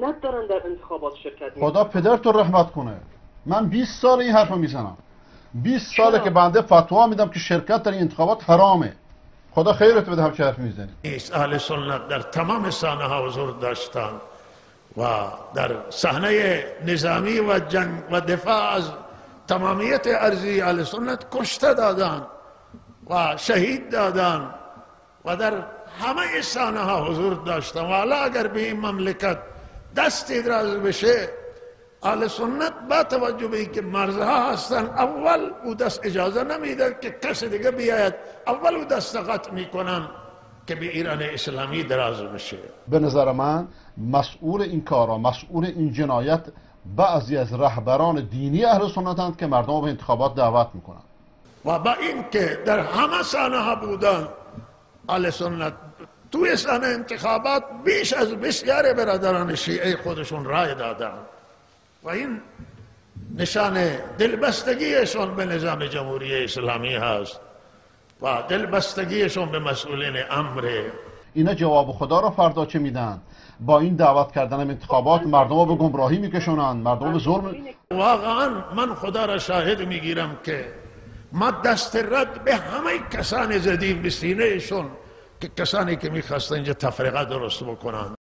منت دارن در انتخابات شرکت میکنن. خدا پدرتو رحمت کنه. من 20 سال این حرفو میزنم. 20 ساله که بنده فتوا میدم که شرکت در این انتخابات حرامه. خدا خیرت بده همچه حرف میزنی. اهل سنت در تمام صحنه ها حضور داشتند و در صحنه نظامی و جنگ و دفاع از تمامیت ارضی اهل سنت کشته دادند و شهید دادند و در همه صحنه ها حضور داشتند. و حالا اگر به این مملکت دستی دراز بشه، اهل سنت با توجه به اینکه مرزها هستند، اول او دست اجازه نمیده که کسی دیگه بیاید، اول او دست قطع میکنن که به ایران اسلامی دراز بشه. به نظر من مسئول این کارا، مسئول این جنایت بعضی از رهبران دینی اهل سنتند که مردم به انتخابات دعوت میکنن. و با اینکه در همه صحنه ها بودن اهل سنت، توی صحنه انتخابات بیش از بسیار برادران شیعه خودشون رای دادن و این نشان دلبستگیشون به نظام جمهوری اسلامی هست و دلبستگیشون به مسئولین امر. اینا جواب خدا را فردا چه میدن؟ با این دعوت کردن انتخابات مردم رو به گمراهی میکشونن، مردم به ظلم. واقعا من خدا را شاهد میگیرم که ما دست رد به همه کسانی زدیم به سینهشون که کسانی که میخواستن اینجا تفرقه درست بکنن.